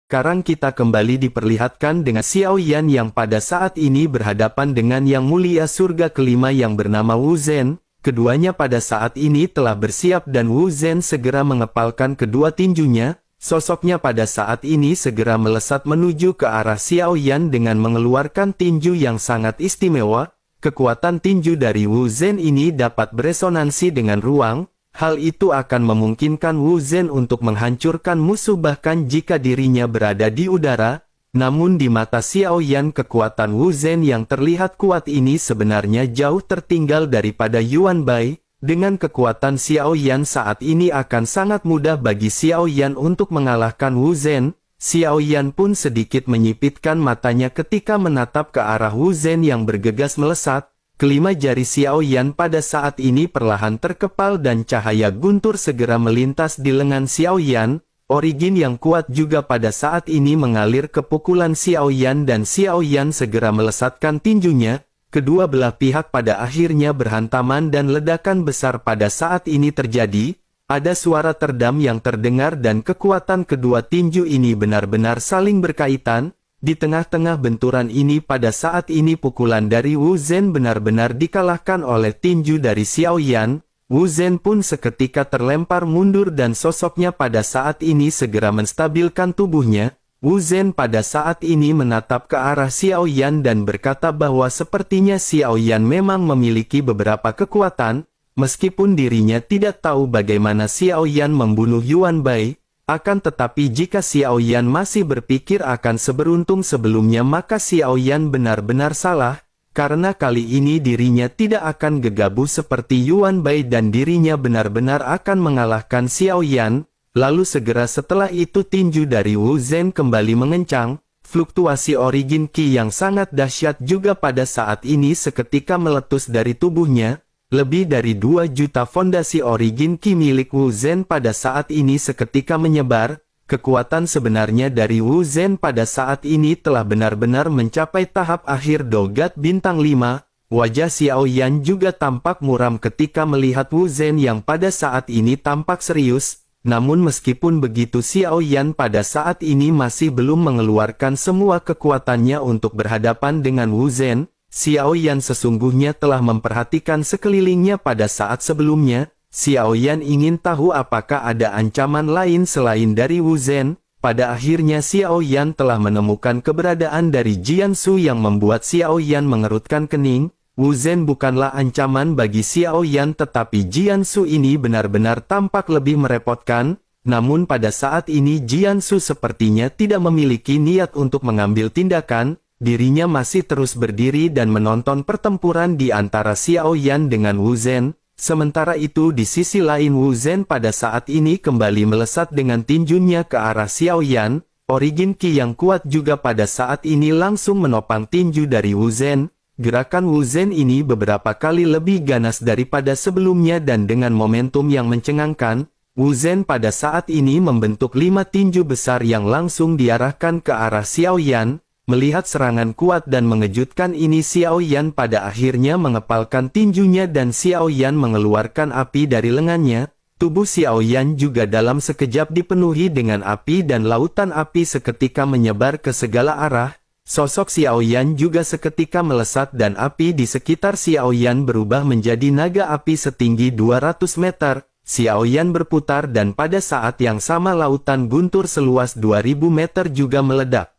Sekarang kita kembali diperlihatkan dengan Xiao Yan yang pada saat ini berhadapan dengan Yang Mulia Surga kelima yang bernama Wu Zhen. Keduanya pada saat ini telah bersiap dan Wu Zhen segera mengepalkan kedua tinjunya. Sosoknya pada saat ini segera melesat menuju ke arah Xiao Yan dengan mengeluarkan tinju yang sangat istimewa. Kekuatan tinju dari Wu Zhen ini dapat beresonansi dengan ruang. Hal itu akan memungkinkan Wu Zhen untuk menghancurkan musuh bahkan jika dirinya berada di udara. Namun di mata Xiao Yan kekuatan Wu Zhen yang terlihat kuat ini sebenarnya jauh tertinggal daripada Yuan Bai. Dengan kekuatan Xiao Yan saat ini akan sangat mudah bagi Xiao Yan untuk mengalahkan Wu Zhen. Xiao Yan pun sedikit menyipitkan matanya ketika menatap ke arah Wu Zhen yang bergegas melesat. Kelima jari Xiao Yan pada saat ini perlahan terkepal dan cahaya guntur segera melintas di lengan Xiao Yan. Origin yang kuat juga pada saat ini mengalir ke pukulan Xiao Yan dan Xiao Yan segera melesatkan tinjunya. Kedua belah pihak pada akhirnya berhantaman dan ledakan besar pada saat ini terjadi. Ada suara terdam yang terdengar dan kekuatan kedua tinju ini benar-benar saling berkaitan. Di tengah-tengah benturan ini pada saat ini pukulan dari Wu Zhen benar-benar dikalahkan oleh tinju dari Xiao Yan. Wu Zhen pun seketika terlempar mundur dan sosoknya pada saat ini segera menstabilkan tubuhnya. Wu Zhen pada saat ini menatap ke arah Xiao Yan dan berkata bahwa sepertinya Xiao Yan memang memiliki beberapa kekuatan. Meskipun dirinya tidak tahu bagaimana Xiao Yan membunuh Yuan Bai. Akan tetapi jika Xiao Yan masih berpikir akan seberuntung sebelumnya maka Xiao Yan benar-benar salah, karena kali ini dirinya tidak akan gegabah seperti Yuan Bai dan dirinya benar-benar akan mengalahkan Xiao Yan. Lalu segera setelah itu tinju dari Wu Zhen kembali mengencang, fluktuasi origin Qi yang sangat dahsyat juga pada saat ini seketika meletus dari tubuhnya. Lebih dari 2 juta fondasi origin Qi milik Wu Zhen pada saat ini seketika menyebar. Kekuatan sebenarnya dari Wu Zhen pada saat ini telah benar-benar mencapai tahap akhir dogat bintang 5. Wajah Xiao Yan juga tampak muram ketika melihat Wu Zhen yang pada saat ini tampak serius. Namun meskipun begitu Xiao Yan pada saat ini masih belum mengeluarkan semua kekuatannya untuk berhadapan dengan Wu Zhen. Xiao Yan sesungguhnya telah memperhatikan sekelilingnya pada saat sebelumnya. Xiao Yan ingin tahu apakah ada ancaman lain selain dari Wu Zhen. Pada akhirnya Xiao Yan telah menemukan keberadaan dari Jian Su yang membuat Xiao Yan mengerutkan kening. Wu Zhen bukanlah ancaman bagi Xiao Yan tetapi Jian Su ini benar-benar tampak lebih merepotkan. Namun pada saat ini Jian Su sepertinya tidak memiliki niat untuk mengambil tindakan. Dirinya masih terus berdiri dan menonton pertempuran di antara Xiao Yan dengan Wu Zhen. Sementara itu di sisi lain Wu Zhen pada saat ini kembali melesat dengan tinjunya ke arah Xiao Yan. Origin Qi yang kuat juga pada saat ini langsung menopang tinju dari Wu Zhen. Gerakan Wu Zhen ini beberapa kali lebih ganas daripada sebelumnya dan dengan momentum yang mencengangkan. Wu Zhen pada saat ini membentuk 5 tinju besar yang langsung diarahkan ke arah Xiao Yan. Melihat serangan kuat dan mengejutkan ini Xiao Yan pada akhirnya mengepalkan tinjunya dan Xiao Yan mengeluarkan api dari lengannya. Tubuh Xiao Yan juga dalam sekejap dipenuhi dengan api dan lautan api seketika menyebar ke segala arah. Sosok Xiao Yan juga seketika melesat dan api di sekitar Xiao Yan berubah menjadi naga api setinggi 200 meter. Xiao Yan berputar dan pada saat yang sama lautan guntur seluas 2000 meter juga meledak.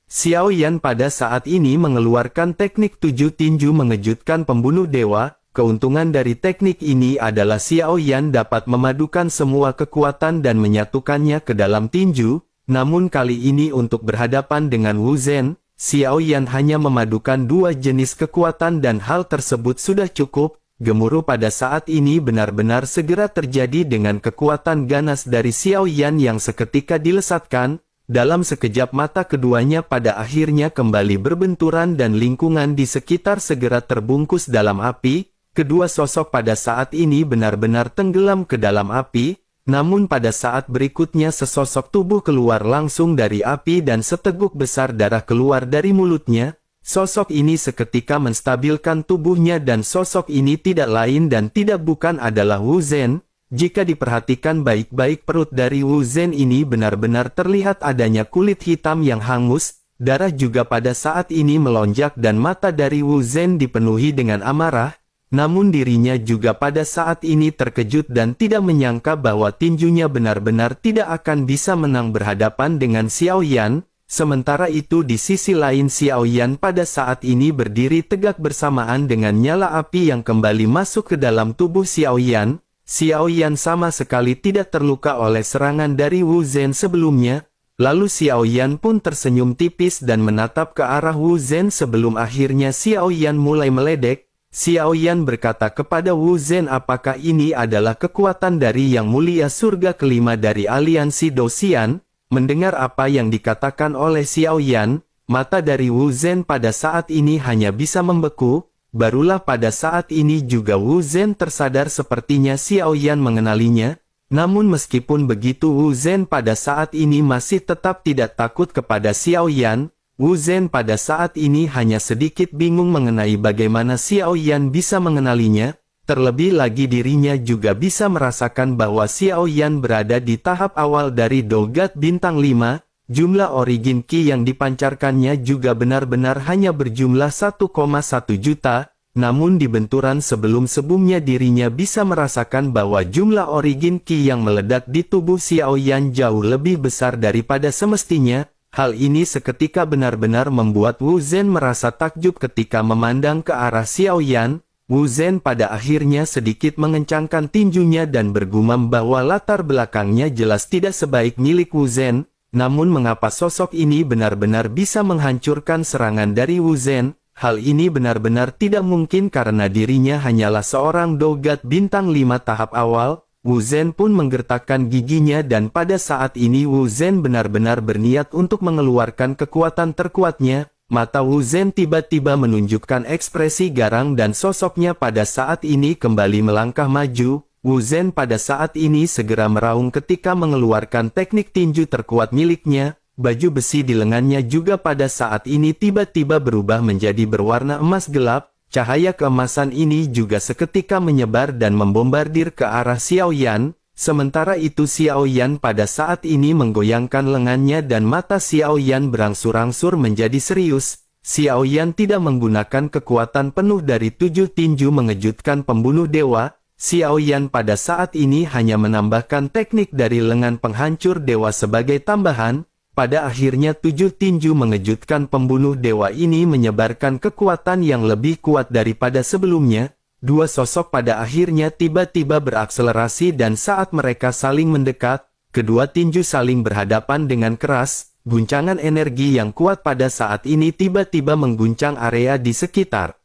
Xiao Yan pada saat ini mengeluarkan teknik 7 tinju mengejutkan pembunuh dewa. Keuntungan dari teknik ini adalah Xiao Yan dapat memadukan semua kekuatan dan menyatukannya ke dalam tinju. Namun kali ini untuk berhadapan dengan Wu Zhen, Xiao Yan hanya memadukan 2 jenis kekuatan dan hal tersebut sudah cukup. Gemuruh pada saat ini benar-benar segera terjadi dengan kekuatan ganas dari Xiao Yan yang seketika dilesatkan. Dalam sekejap mata keduanya pada akhirnya kembali berbenturan dan lingkungan di sekitar segera terbungkus dalam api. Kedua sosok pada saat ini benar-benar tenggelam ke dalam api. Namun pada saat berikutnya sesosok tubuh keluar langsung dari api dan seteguk besar darah keluar dari mulutnya. Sosok ini seketika menstabilkan tubuhnya dan sosok ini tidak lain dan tidak bukan adalah Wu Zhen. Jika diperhatikan baik-baik perut dari Wu Zhen ini benar-benar terlihat adanya kulit hitam yang hangus, darah juga pada saat ini melonjak dan mata dari Wu Zhen dipenuhi dengan amarah, namun dirinya juga pada saat ini terkejut dan tidak menyangka bahwa tinjunya benar-benar tidak akan bisa menang berhadapan dengan Xiao Yan. Sementara itu di sisi lain Xiao Yan pada saat ini berdiri tegak bersamaan dengan nyala api yang kembali masuk ke dalam tubuh Xiao Yan. Xiao Yan sama sekali tidak terluka oleh serangan dari Wu Zhen sebelumnya. Lalu Xiao Yan pun tersenyum tipis dan menatap ke arah Wu Zhen sebelum akhirnya Xiao Yan mulai meledek. Xiao Yan berkata kepada Wu Zhen, apakah ini adalah kekuatan dari Yang Mulia Surga Kelima dari Aliansi Dosian? Mendengar apa yang dikatakan oleh Xiao Yan, mata dari Wu Zhen pada saat ini hanya bisa membeku. Barulah pada saat ini juga Wu Zhen tersadar sepertinya Xiao Yan mengenalinya. Namun meskipun begitu Wu Zhen pada saat ini masih tetap tidak takut kepada Xiao Yan. Wu Zhen pada saat ini hanya sedikit bingung mengenai bagaimana Xiao Yan bisa mengenalinya. Terlebih lagi dirinya juga bisa merasakan bahwa Xiao Yan berada di tahap awal dari Dogat Bintang 5, jumlah origin Qi yang dipancarkannya juga benar-benar hanya berjumlah 1,1 juta, namun di benturan sebelum-sebelumnya dirinya bisa merasakan bahwa jumlah origin Qi yang meledak di tubuh Xiao Yan jauh lebih besar daripada semestinya. Hal ini seketika benar-benar membuat Wu Zhen merasa takjub ketika memandang ke arah Xiao Yan. Wu Zhen pada akhirnya sedikit mengencangkan tinjunya dan bergumam bahwa latar belakangnya jelas tidak sebaik milik Wu Zhen, namun mengapa sosok ini benar-benar bisa menghancurkan serangan dari Wu Zhen? Hal ini benar-benar tidak mungkin karena dirinya hanyalah seorang Dogat Bintang 5 tahap awal. Wu Zhen pun menggertakkan giginya dan pada saat ini Wu Zhen benar-benar berniat untuk mengeluarkan kekuatan terkuatnya. Mata Wu Zhen tiba-tiba menunjukkan ekspresi garang dan sosoknya pada saat ini kembali melangkah maju. Wu Zhen pada saat ini segera meraung ketika mengeluarkan teknik tinju terkuat miliknya. Baju besi di lengannya juga pada saat ini tiba-tiba berubah menjadi berwarna emas gelap. Cahaya keemasan ini juga seketika menyebar dan membombardir ke arah Xiao Yan. Sementara itu Xiao Yan pada saat ini menggoyangkan lengannya dan mata Xiao Yan berangsur-angsur menjadi serius. Xiao Yan tidak menggunakan kekuatan penuh dari 7 tinju mengejutkan pembunuh dewa. Xiao Yan pada saat ini hanya menambahkan teknik dari lengan penghancur dewa sebagai tambahan. Pada akhirnya 7 tinju mengejutkan pembunuh dewa ini menyebarkan kekuatan yang lebih kuat daripada sebelumnya. Dua sosok pada akhirnya tiba-tiba berakselerasi dan saat mereka saling mendekat, kedua tinju saling berhadapan dengan keras. Guncangan energi yang kuat pada saat ini tiba-tiba mengguncang area di sekitar.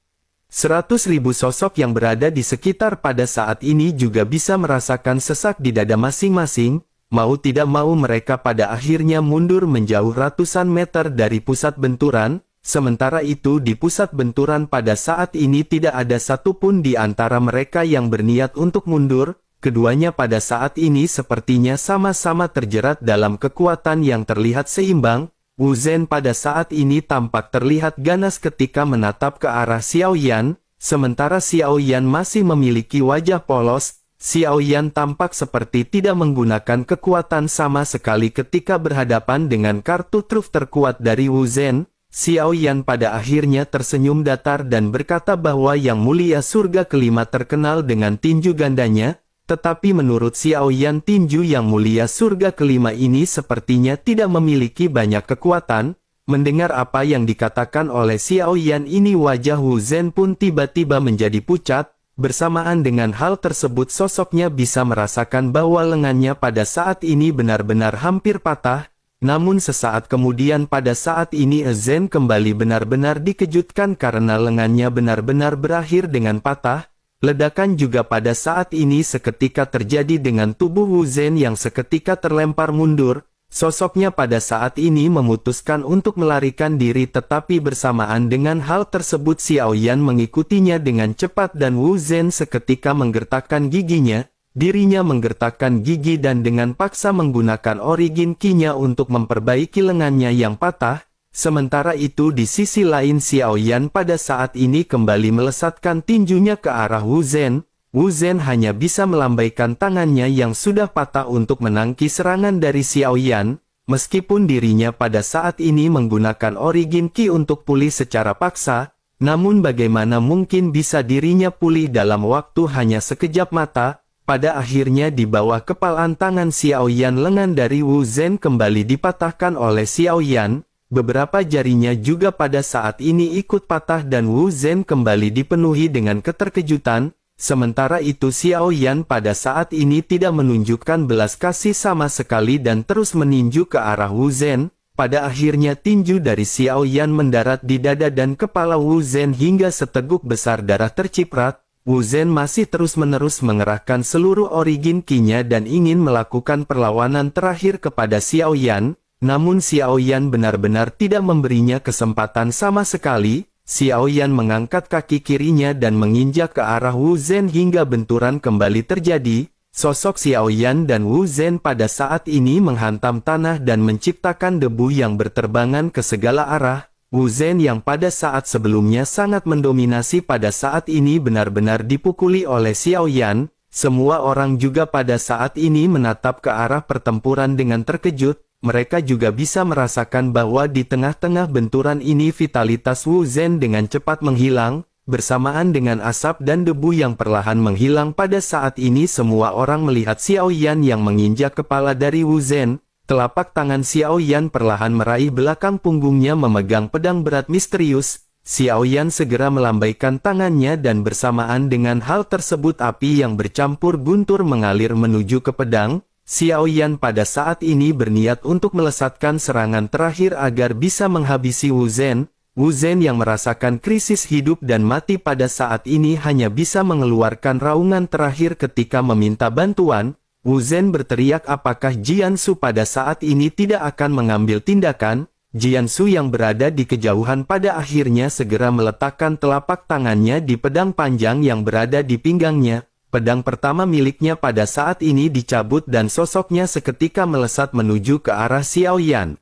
100.000 sosok yang berada di sekitar pada saat ini juga bisa merasakan sesak di dada masing-masing. Mau tidak mau mereka pada akhirnya mundur menjauh ratusan meter dari pusat benturan. Sementara itu di pusat benturan pada saat ini tidak ada satupun di antara mereka yang berniat untuk mundur. Keduanya pada saat ini sepertinya sama-sama terjerat dalam kekuatan yang terlihat seimbang. Wu Zhen pada saat ini tampak terlihat ganas ketika menatap ke arah Xiao Yan. Sementara Xiao Yan masih memiliki wajah polos. Xiao Yan tampak seperti tidak menggunakan kekuatan sama sekali ketika berhadapan dengan kartu truf terkuat dari Wu Zhen. Xiao Yan pada akhirnya tersenyum datar dan berkata bahwa Yang Mulia Surga Kelima terkenal dengan tinju gandanya, tetapi menurut Xiao Yan tinju Yang Mulia Surga Kelima ini sepertinya tidak memiliki banyak kekuatan. Mendengar apa yang dikatakan oleh Xiao Yan ini wajah Wu Zhen pun tiba-tiba menjadi pucat. Bersamaan dengan hal tersebut sosoknya bisa merasakan bahwa lengannya pada saat ini benar-benar hampir patah. Namun sesaat kemudian pada saat ini Zhen kembali benar-benar dikejutkan karena lengannya benar-benar berakhir dengan patah. Ledakan juga pada saat ini seketika terjadi dengan tubuh Wu Zhen yang seketika terlempar mundur. Sosoknya pada saat ini memutuskan untuk melarikan diri tetapi bersamaan dengan hal tersebut Xiao Yan mengikutinya dengan cepat dan Wu Zhen seketika menggertakkan giginya. Dirinya menggertakkan gigi dan dengan paksa menggunakan origin Qi-nya untuk memperbaiki lengannya yang patah. Sementara itu di sisi lain Xiao Yan pada saat ini kembali melesatkan tinjunya ke arah Wu Zhen. Wu Zhen hanya bisa melambaikan tangannya yang sudah patah untuk menangkis serangan dari Xiao Yan, meskipun dirinya pada saat ini menggunakan Origin Ki untuk pulih secara paksa, namun bagaimana mungkin bisa dirinya pulih dalam waktu hanya sekejap mata. Pada akhirnya di bawah kepalan tangan Xiao Yan lengan dari Wu Zhen kembali dipatahkan oleh Xiao Yan, beberapa jarinya juga pada saat ini ikut patah dan Wu Zhen kembali dipenuhi dengan keterkejutan, sementara itu Xiao Yan pada saat ini tidak menunjukkan belas kasih sama sekali dan terus meninju ke arah Wu Zhen. Pada akhirnya tinju dari Xiao Yan mendarat di dada dan kepala Wu Zhen hingga seteguk besar darah terciprat. Wu Zhen masih terus-menerus mengerahkan seluruh Origin Ki-nya dan ingin melakukan perlawanan terakhir kepada Xiao Yan, namun Xiao Yan benar-benar tidak memberinya kesempatan sama sekali. Xiao Yan mengangkat kaki kirinya dan menginjak ke arah Wu Zhen hingga benturan kembali terjadi. Sosok Xiao Yan dan Wu Zhen pada saat ini menghantam tanah dan menciptakan debu yang berterbangan ke segala arah. Wu Zhen yang pada saat sebelumnya sangat mendominasi pada saat ini benar-benar dipukuli oleh Xiao Yan. Semua orang juga pada saat ini menatap ke arah pertempuran dengan terkejut. Mereka juga bisa merasakan bahwa di tengah-tengah benturan ini vitalitas Wu Zhen dengan cepat menghilang, bersamaan dengan asap dan debu yang perlahan menghilang. Pada saat ini semua orang melihat Xiao Yan yang menginjak kepala dari Wu Zhen. Telapak tangan Xiao Yan perlahan meraih belakang punggungnya memegang pedang berat misterius. Xiao Yan segera melambaikan tangannya dan bersamaan dengan hal tersebut api yang bercampur guntur mengalir menuju ke pedang. Xiao Yan pada saat ini berniat untuk melesatkan serangan terakhir agar bisa menghabisi Wu Zhen. Wu Zhen yang merasakan krisis hidup dan mati pada saat ini hanya bisa mengeluarkan raungan terakhir ketika meminta bantuan. Wu Zhen berteriak apakah Jiansu pada saat ini tidak akan mengambil tindakan. Jiansu yang berada di kejauhan pada akhirnya segera meletakkan telapak tangannya di pedang panjang yang berada di pinggangnya. Pedang pertama miliknya pada saat ini dicabut dan sosoknya seketika melesat menuju ke arah Xiao Yan.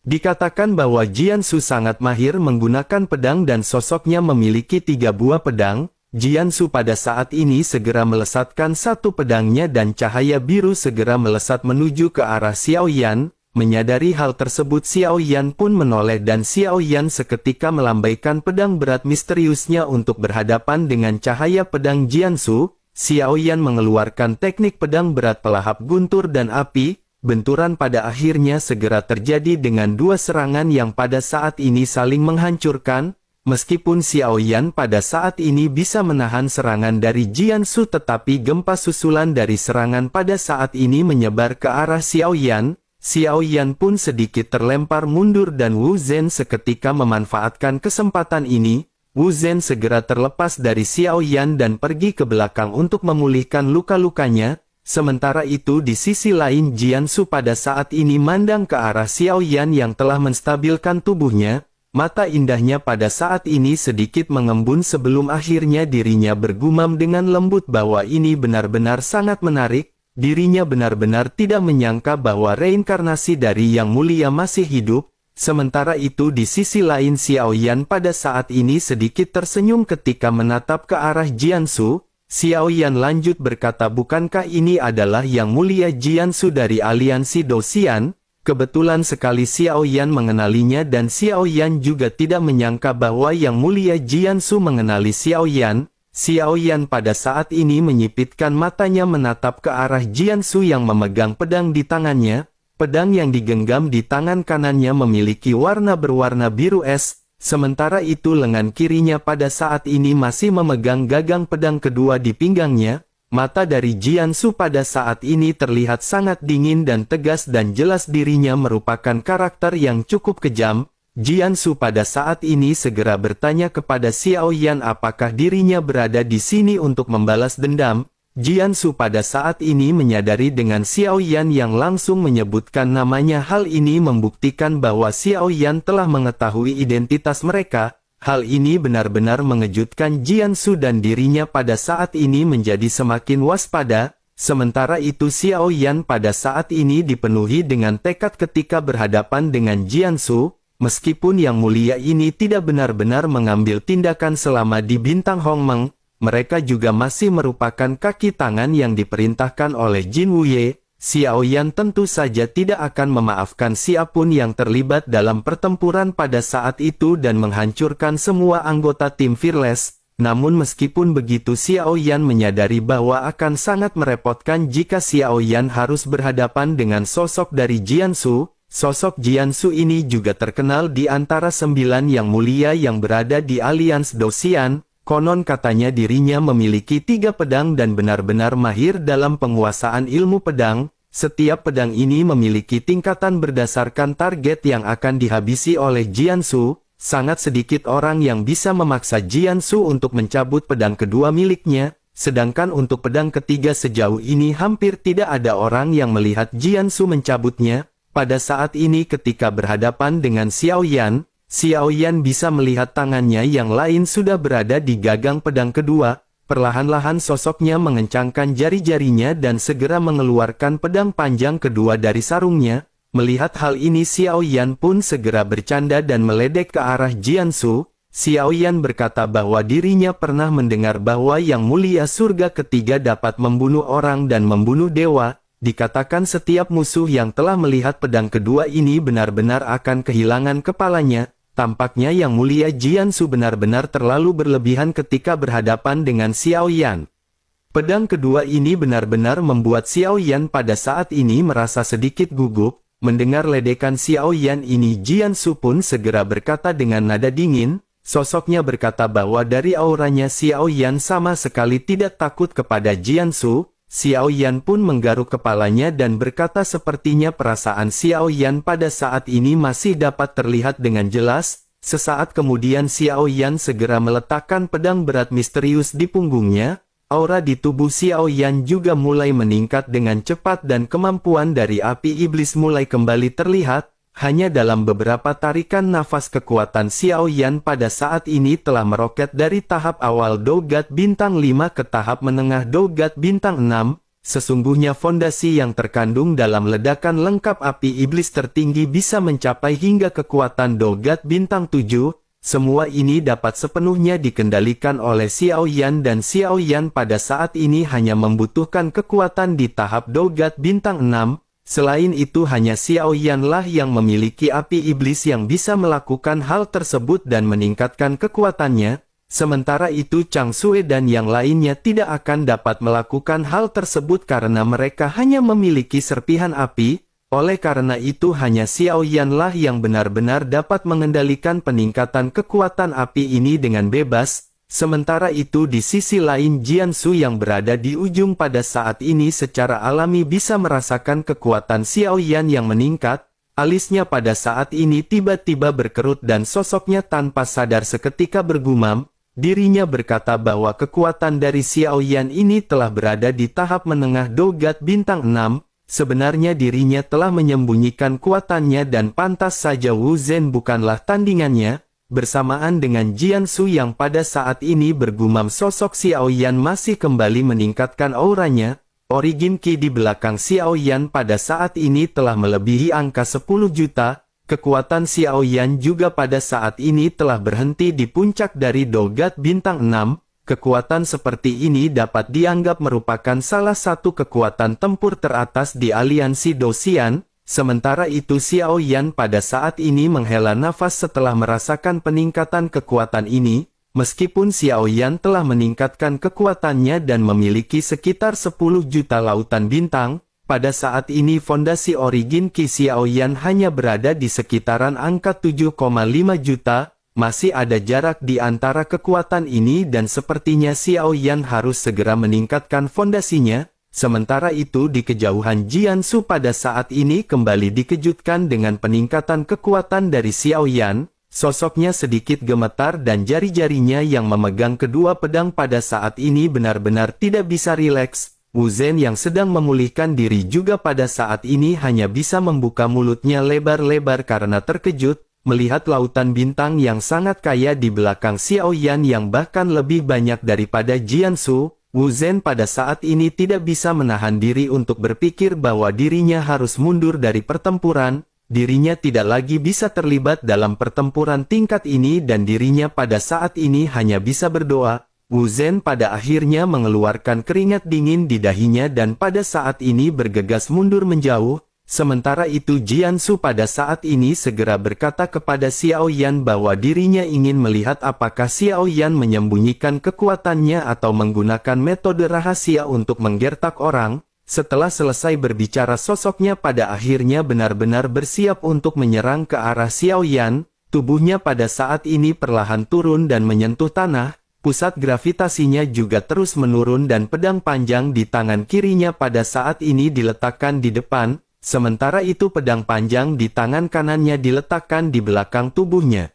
Dikatakan bahwa Jiansu sangat mahir menggunakan pedang dan sosoknya memiliki 3 buah pedang. Jiansu pada saat ini segera melesatkan satu pedangnya dan cahaya biru segera melesat menuju ke arah Xiao Yan. Menyadari hal tersebut Xiao Yan pun menoleh dan Xiao Yan seketika melambaikan pedang berat misteriusnya untuk berhadapan dengan cahaya pedang Jiansu. Xiao Yan mengeluarkan teknik pedang berat pelahap guntur dan api. Benturan pada akhirnya segera terjadi dengan dua serangan yang pada saat ini saling menghancurkan. Meskipun Xiao Yan pada saat ini bisa menahan serangan dari Jiansu tetapi gempa susulan dari serangan pada saat ini menyebar ke arah Xiao Yan. Xiao Yan pun sedikit terlempar mundur dan Wu Zhen seketika memanfaatkan kesempatan ini. Wu Zhen segera terlepas dari Xiao Yan dan pergi ke belakang untuk memulihkan luka-lukanya. Sementara itu di sisi lain Jiansu pada saat ini mandang ke arah Xiao Yan yang telah menstabilkan tubuhnya. Mata indahnya pada saat ini sedikit mengembun sebelum akhirnya dirinya bergumam dengan lembut bahwa ini benar-benar sangat menarik. Dirinya benar-benar tidak menyangka bahwa reinkarnasi dari Yang Mulia masih hidup. Sementara itu di sisi lain Xiao Yan pada saat ini sedikit tersenyum ketika menatap ke arah Jiansu. Xiao Yan lanjut berkata bukankah ini adalah Yang Mulia Jiansu dari aliansi Dosian? Kebetulan sekali Xiao Yan mengenalinya dan Xiao Yan juga tidak menyangka bahwa Yang Mulia Jiansu mengenali Xiao Yan. Xiao Yan pada saat ini menyipitkan matanya menatap ke arah Jiansu yang memegang pedang di tangannya. Pedang yang digenggam di tangan kanannya memiliki warna berwarna biru es, sementara itu lengan kirinya pada saat ini masih memegang gagang pedang kedua di pinggangnya. Mata dari Jiansu pada saat ini terlihat sangat dingin dan tegas dan jelas dirinya merupakan karakter yang cukup kejam. Jiansu pada saat ini segera bertanya kepada Xiao Yan apakah dirinya berada di sini untuk membalas dendam. Jiansu pada saat ini menyadari dengan Xiao Yan yang langsung menyebutkan namanya. Hal ini membuktikan bahwa Xiao Yan telah mengetahui identitas mereka. Hal ini benar-benar mengejutkan Jiansu dan dirinya pada saat ini menjadi semakin waspada. Sementara itu Xiao Yan pada saat ini dipenuhi dengan tekad ketika berhadapan dengan Jiansu. Meskipun Yang Mulia ini tidak benar-benar mengambil tindakan selama di Bintang Hongmeng, mereka juga masih merupakan kaki tangan yang diperintahkan oleh Jin Wuye. Xiao Yan tentu saja tidak akan memaafkan siapapun yang terlibat dalam pertempuran pada saat itu dan menghancurkan semua anggota tim Fearless. Namun meskipun begitu, Xiao Yan menyadari bahwa akan sangat merepotkan jika Xiao Yan harus berhadapan dengan sosok dari Jiansu. Sosok Jiansu ini juga terkenal di antara 9 yang mulia yang berada di Alians Dosian. Konon katanya dirinya memiliki 3 pedang dan benar-benar mahir dalam penguasaan ilmu pedang. Setiap pedang ini memiliki tingkatan berdasarkan target yang akan dihabisi oleh Jiansu. Sangat sedikit orang yang bisa memaksa Jiansu untuk mencabut pedang kedua miliknya. Sedangkan untuk pedang ketiga sejauh ini hampir tidak ada orang yang melihat Jiansu mencabutnya. Pada saat ini ketika berhadapan dengan Xiao Yan bisa melihat tangannya yang lain sudah berada di gagang pedang kedua. Perlahan-lahan sosoknya mengencangkan jari-jarinya dan segera mengeluarkan pedang panjang kedua dari sarungnya. Melihat hal ini, Xiao Yan pun segera bercanda dan meledek ke arah Jiansu. Xiao Yan berkata bahwa dirinya pernah mendengar bahwa Yang Mulia Surga Ketiga dapat membunuh orang dan membunuh dewa. Dikatakan setiap musuh yang telah melihat pedang kedua ini benar-benar akan kehilangan kepalanya. Tampaknya Yang Mulia Jiansu benar-benar terlalu berlebihan ketika berhadapan dengan Xiao Yan. Pedang kedua ini benar-benar membuat Xiao Yan pada saat ini merasa sedikit gugup. Mendengar ledekan Xiao Yan ini, Jiansu pun segera berkata dengan nada dingin. Sosoknya berkata bahwa dari auranya Xiao Yan sama sekali tidak takut kepada Jiansu. Xiao Yan pun menggaruk kepalanya dan berkata sepertinya perasaan Xiao Yan pada saat ini masih dapat terlihat dengan jelas. Sesaat kemudian Xiao Yan segera meletakkan pedang berat misterius di punggungnya. Aura di tubuh Xiao Yan juga mulai meningkat dengan cepat dan kemampuan dari api iblis mulai kembali terlihat. Hanya dalam beberapa tarikan nafas kekuatan Xiao Yan pada saat ini telah meroket dari tahap awal Dogat Bintang 5 ke tahap menengah Dogat Bintang 6. Sesungguhnya fondasi yang terkandung dalam ledakan lengkap api iblis tertinggi bisa mencapai hingga kekuatan Dogat Bintang 7. Semua ini dapat sepenuhnya dikendalikan oleh Xiao Yan dan Xiao Yan pada saat ini hanya membutuhkan kekuatan di tahap Dogat Bintang 6. Selain itu hanya Xiao Yan lah yang memiliki api iblis yang bisa melakukan hal tersebut dan meningkatkan kekuatannya. Sementara itu Chang Sue dan yang lainnya tidak akan dapat melakukan hal tersebut karena mereka hanya memiliki serpihan api. Oleh karena itu hanya Xiao Yan lah yang benar-benar dapat mengendalikan peningkatan kekuatan api ini dengan bebas. Sementara itu di sisi lain Jiansu yang berada di ujung pada saat ini secara alami bisa merasakan kekuatan Xiao Yan yang meningkat. Alisnya pada saat ini tiba-tiba berkerut dan sosoknya tanpa sadar seketika bergumam. Dirinya berkata bahwa kekuatan dari Xiao Yan ini telah berada di tahap menengah Dogat Bintang 6. Sebenarnya dirinya telah menyembunyikan kuatannya dan pantas saja Wu Zhen bukanlah tandingannya. Bersamaan dengan Jiansu yang pada saat ini bergumam, sosok Xiao Yan masih kembali meningkatkan auranya. Origin Ki di belakang Xiao Yan pada saat ini telah melebihi angka 10 juta. Kekuatan Xiao Yan juga pada saat ini telah berhenti di puncak dari Dogat Bintang 6. Kekuatan seperti ini dapat dianggap merupakan salah satu kekuatan tempur teratas di aliansi Dosian. Sementara itu Xiao Yan pada saat ini menghela nafas setelah merasakan peningkatan kekuatan ini. Meskipun Xiao Yan telah meningkatkan kekuatannya dan memiliki sekitar 10 juta lautan bintang, pada saat ini fondasi origin Ki Xiao Yan hanya berada di sekitaran angka 7,5 juta. Masih ada jarak di antara kekuatan ini dan sepertinya Xiao Yan harus segera meningkatkan fondasinya. Sementara itu di kejauhan Jiansu pada saat ini kembali dikejutkan dengan peningkatan kekuatan dari Xiao Yan. Sosoknya sedikit gemetar dan jari-jarinya yang memegang kedua pedang pada saat ini benar-benar tidak bisa rileks. Wu Zhen yang sedang memulihkan diri juga pada saat ini hanya bisa membuka mulutnya lebar-lebar karena terkejut. Melihat lautan bintang yang sangat kaya di belakang Xiao Yan yang bahkan lebih banyak daripada Jiansu. Wu Zhen pada saat ini tidak bisa menahan diri untuk berpikir bahwa dirinya harus mundur dari pertempuran. Dirinya tidak lagi bisa terlibat dalam pertempuran tingkat ini dan dirinya pada saat ini hanya bisa berdoa. Wu Zhen pada akhirnya mengeluarkan keringat dingin di dahinya dan pada saat ini bergegas mundur menjauh. Sementara itu Jiansu pada saat ini segera berkata kepada Xiao Yan bahwa dirinya ingin melihat apakah Xiao Yan menyembunyikan kekuatannya atau menggunakan metode rahasia untuk menggertak orang. Setelah selesai berbicara sosoknya pada akhirnya benar-benar bersiap untuk menyerang ke arah Xiao Yan. Tubuhnya pada saat ini perlahan turun dan menyentuh tanah. Pusat gravitasinya juga terus menurun dan pedang panjang di tangan kirinya pada saat ini diletakkan di depan. Sementara itu pedang panjang di tangan kanannya diletakkan di belakang tubuhnya.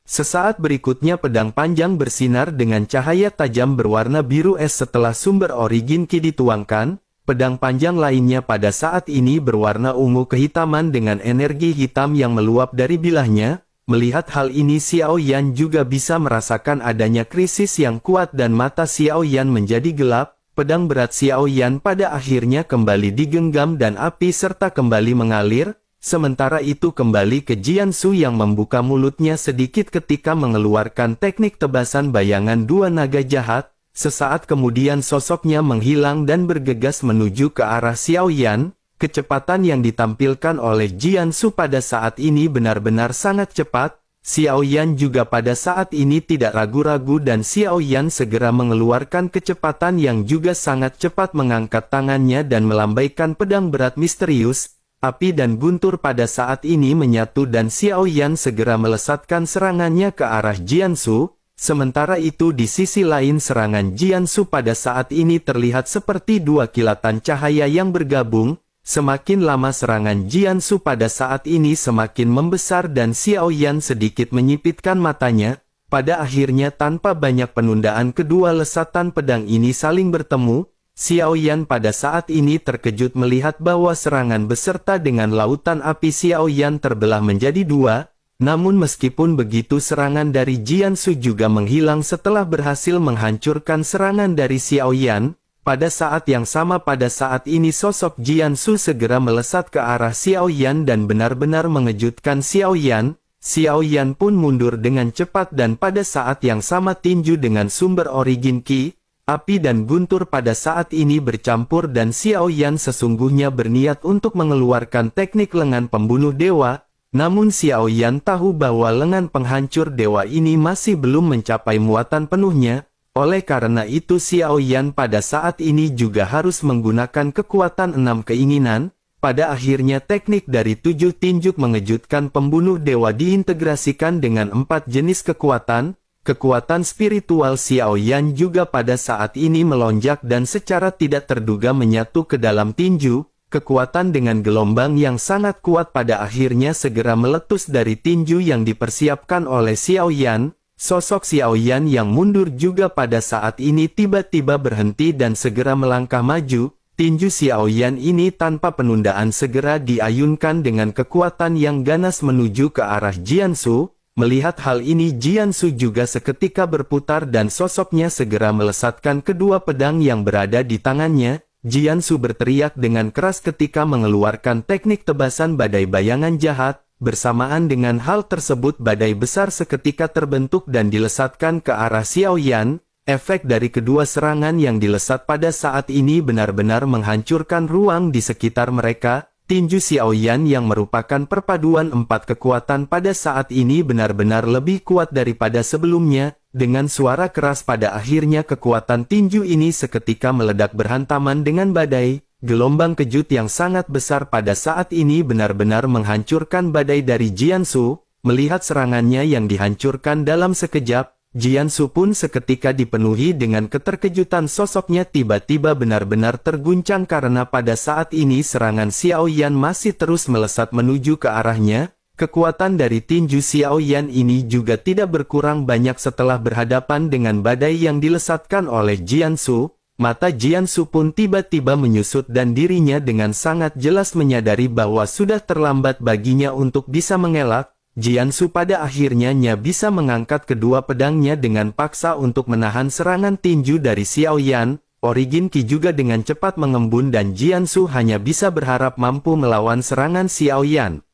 Sesaat berikutnya pedang panjang bersinar dengan cahaya tajam berwarna biru es setelah sumber origin Qi dituangkan. Pedang panjang lainnya pada saat ini berwarna ungu kehitaman dengan energi hitam yang meluap dari bilahnya. Melihat hal ini Xiao Yan juga bisa merasakan adanya krisis yang kuat dan mata Xiao Yan menjadi gelap. Pedang berat Xiao Yan pada akhirnya kembali digenggam dan api serta kembali mengalir, sementara itu kembali ke Jiansu yang membuka mulutnya sedikit ketika mengeluarkan teknik tebasan bayangan dua naga jahat. Sesaat kemudian sosoknya menghilang dan bergegas menuju ke arah Xiao Yan. Kecepatan yang ditampilkan oleh Jiansu pada saat ini benar-benar sangat cepat. Xiao Yan juga pada saat ini tidak ragu-ragu dan Xiao Yan segera mengeluarkan kecepatan yang juga sangat cepat mengangkat tangannya dan melambaikan pedang berat misterius. Api dan guntur pada saat ini menyatu dan Xiao Yan segera melesatkan serangannya ke arah Jiansu. Sementara itu di sisi lain serangan Jiansu pada saat ini terlihat seperti dua kilatan cahaya yang bergabung. Semakin lama serangan Jiansu pada saat ini semakin membesar dan Xiao Yan sedikit menyipitkan matanya. Pada akhirnya tanpa banyak penundaan kedua lesatan pedang ini saling bertemu. Xiao Yan pada saat ini terkejut melihat bahwa serangan beserta dengan lautan api Xiao Yan terbelah menjadi dua. Namun meskipun begitu serangan dari Jiansu juga menghilang setelah berhasil menghancurkan serangan dari Xiao Yan. Pada saat yang sama pada saat ini sosok Jiansu segera melesat ke arah Xiao Yan dan benar-benar mengejutkan Xiao Yan. Xiao Yan pun mundur dengan cepat dan pada saat yang sama tinju dengan sumber origin Qi, api dan guntur pada saat ini bercampur dan Xiao Yan sesungguhnya berniat untuk mengeluarkan teknik lengan pembunuh dewa. Namun Xiao Yan tahu bahwa lengan penghancur dewa ini masih belum mencapai muatan penuhnya. Oleh karena itu Xiao Yan pada saat ini juga harus menggunakan kekuatan 6 keinginan. Pada akhirnya teknik dari 7 tinjuk mengejutkan pembunuh dewa diintegrasikan dengan 4 jenis kekuatan. Kekuatan spiritual Xiao Yan juga pada saat ini melonjak dan secara tidak terduga menyatu ke dalam tinju. Kekuatan dengan gelombang yang sangat kuat pada akhirnya segera meletus dari tinju yang dipersiapkan oleh Xiao Yan. Sosok Xiao Yan yang mundur juga pada saat ini tiba-tiba berhenti dan segera melangkah maju. Tinju Xiao Yan ini tanpa penundaan segera diayunkan dengan kekuatan yang ganas menuju ke arah Jiansu. Melihat hal ini Jiansu juga seketika berputar dan sosoknya segera melesatkan kedua pedang yang berada di tangannya. Jiansu berteriak dengan keras ketika mengeluarkan teknik tebasan badai bayangan jahat. Bersamaan dengan hal tersebut badai besar seketika terbentuk dan dilesatkan ke arah Xiao Yan. Efek dari kedua serangan yang dilesat pada saat ini benar-benar menghancurkan ruang di sekitar mereka. Tinju Xiao Yan yang merupakan perpaduan 4 kekuatan pada saat ini benar-benar lebih kuat daripada sebelumnya. Dengan suara keras pada akhirnya kekuatan tinju ini seketika meledak berhantaman dengan badai. Gelombang kejut yang sangat besar pada saat ini benar-benar menghancurkan badai dari Jiansu. Melihat serangannya yang dihancurkan dalam sekejap, Jiansu pun seketika dipenuhi dengan keterkejutan. Sosoknya tiba-tiba benar-benar terguncang karena pada saat ini serangan Xiao Yan masih terus melesat menuju ke arahnya. Kekuatan dari tinju Xiao Yan ini juga tidak berkurang banyak setelah berhadapan dengan badai yang dilesatkan oleh Jiansu. Mata Jiansu pun tiba-tiba menyusut dan dirinya dengan sangat jelas menyadari bahwa sudah terlambat baginya untuk bisa mengelak. Jiansu pada akhirnya bisa mengangkat kedua pedangnya dengan paksa untuk menahan serangan tinju dari Xiao Yan. Origin Qi juga dengan cepat mengembun dan Jiansu hanya bisa berharap mampu melawan serangan Xiao Yan.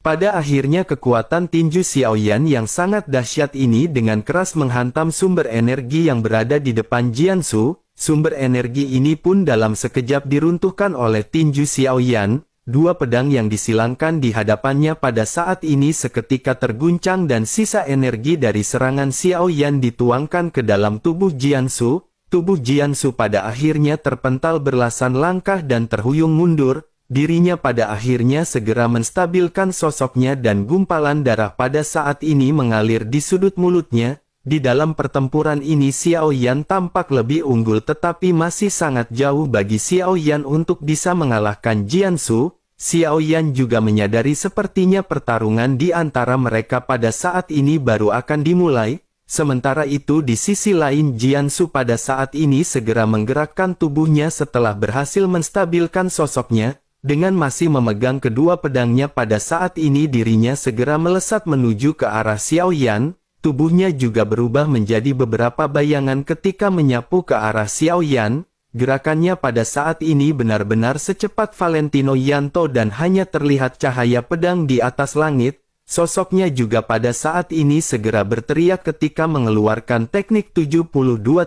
Pada akhirnya kekuatan tinju Xiaoyan yang sangat dahsyat ini dengan keras menghantam sumber energi yang berada di depan Jiansu. Sumber energi ini pun dalam sekejap diruntuhkan oleh tinju Xiaoyan. Dua pedang yang disilangkan di hadapannya pada saat ini seketika terguncang dan sisa energi dari serangan Xiaoyan dituangkan ke dalam tubuh Jiansu. Tubuh Jiansu pada akhirnya terpental belasan langkah dan terhuyung mundur. Dirinya pada akhirnya segera menstabilkan sosoknya dan gumpalan darah pada saat ini mengalir di sudut mulutnya. Di dalam pertempuran ini Xiaoyan tampak lebih unggul tetapi masih sangat jauh bagi Xiaoyan untuk bisa mengalahkan Jiansu. Xiaoyan juga menyadari sepertinya pertarungan di antara mereka pada saat ini baru akan dimulai. Sementara itu di sisi lain Jiansu pada saat ini segera menggerakkan tubuhnya setelah berhasil menstabilkan sosoknya. Dengan masih memegang kedua pedangnya pada saat ini dirinya segera melesat menuju ke arah Xiaoyan. Tubuhnya juga berubah menjadi beberapa bayangan ketika menyapu ke arah Xiaoyan. Gerakannya pada saat ini benar-benar secepat Valentino Yanto dan hanya terlihat cahaya pedang di atas langit. Sosoknya juga pada saat ini segera berteriak ketika mengeluarkan teknik 72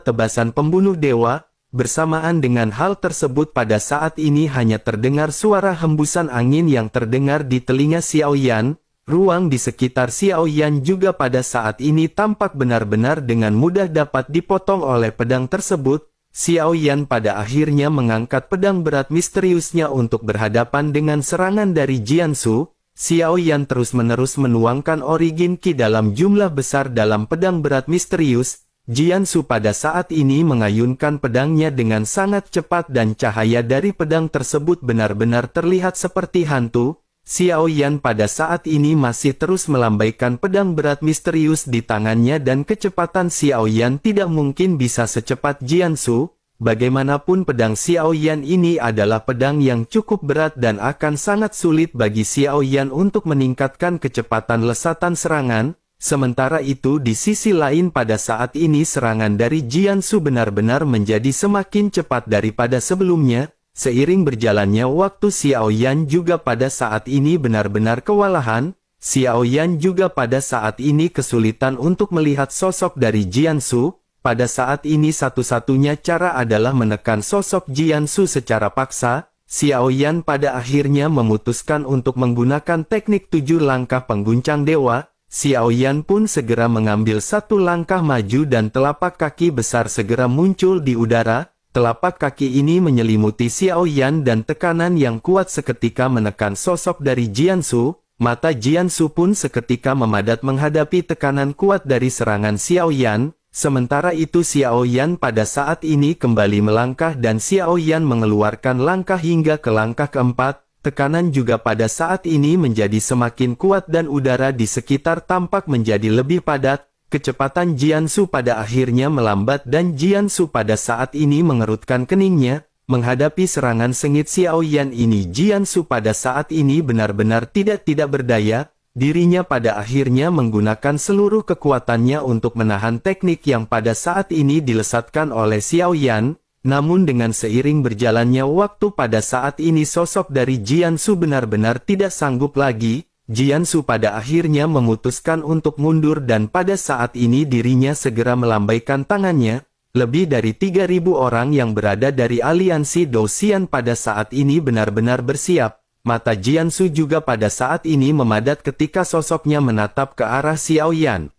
tebasan pembunuh dewa. Bersamaan dengan hal tersebut pada saat ini hanya terdengar suara hembusan angin yang terdengar di telinga Xiaoyan. Ruang di sekitar Xiaoyan juga pada saat ini tampak benar-benar dengan mudah dapat dipotong oleh pedang tersebut. Xiaoyan pada akhirnya mengangkat pedang berat misteriusnya untuk berhadapan dengan serangan dari Jiansu. Xiaoyan terus-menerus menuangkan origin Qi dalam jumlah besar dalam pedang berat misterius. Jiansu pada saat ini mengayunkan pedangnya dengan sangat cepat dan cahaya dari pedang tersebut benar-benar terlihat seperti hantu. Xiaoyan pada saat ini masih terus melambaikan pedang berat misterius di tangannya dan kecepatan Xiaoyan tidak mungkin bisa secepat Jiansu. Bagaimanapun pedang Xiaoyan ini adalah pedang yang cukup berat dan akan sangat sulit bagi Xiaoyan untuk meningkatkan kecepatan lesatan serangan. Sementara itu di sisi lain pada saat ini serangan dari Jiansu benar-benar menjadi semakin cepat daripada sebelumnya. Seiring berjalannya waktu Xiaoyan juga pada saat ini benar-benar kewalahan. Xiaoyan juga pada saat ini kesulitan untuk melihat sosok dari Jiansu. Pada saat ini satu-satunya cara adalah menekan sosok Jiansu secara paksa. Xiaoyan pada akhirnya memutuskan untuk menggunakan teknik 7 langkah pengguncang dewa. Xiaoyan pun segera mengambil satu langkah maju dan telapak kaki besar segera muncul di udara. Telapak kaki ini menyelimuti Xiaoyan dan tekanan yang kuat seketika menekan sosok dari Jiansu. Mata Jiansu pun seketika memadat menghadapi tekanan kuat dari serangan Xiaoyan. Sementara itu Xiaoyan pada saat ini kembali melangkah dan Xiaoyan mengeluarkan langkah hingga ke langkah keempat. Tekanan juga pada saat ini menjadi semakin kuat dan udara di sekitar tampak menjadi lebih padat. Kecepatan Jiansu pada akhirnya melambat dan Jiansu pada saat ini mengerutkan keningnya. Menghadapi serangan sengit Xiaoyan ini Jiansu pada saat ini benar-benar tidak berdaya. Dirinya pada akhirnya menggunakan seluruh kekuatannya untuk menahan teknik yang pada saat ini dilesatkan oleh Xiaoyan. Namun dengan seiring berjalannya waktu pada saat ini sosok dari Jiansu benar-benar tidak sanggup lagi. Jiansu pada akhirnya memutuskan untuk mundur dan pada saat ini dirinya segera melambaikan tangannya. Lebih dari 3.000 orang yang berada dari aliansi Dou-Xian pada saat ini benar-benar bersiap. Mata Jiansu juga pada saat ini memadat ketika sosoknya menatap ke arah Xiaoyan.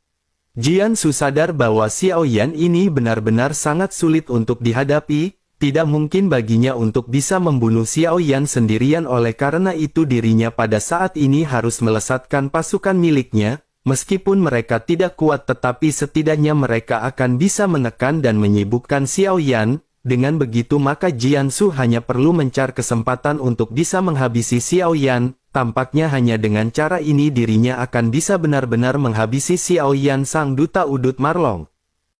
Jiansu sadar bahwa Xiaoyan ini benar-benar sangat sulit untuk dihadapi. Tidak mungkin baginya untuk bisa membunuh Xiaoyan sendirian oleh karena itu dirinya pada saat ini harus melesatkan pasukan miliknya. Meskipun mereka tidak kuat tetapi setidaknya mereka akan bisa menekan dan menyibukkan Xiaoyan. Dengan begitu maka Jiansu hanya perlu mencari kesempatan untuk bisa menghabisi Xiaoyan. Tampaknya hanya dengan cara ini dirinya akan bisa benar-benar menghabisi Xiaoyan sang duta udut Marlong.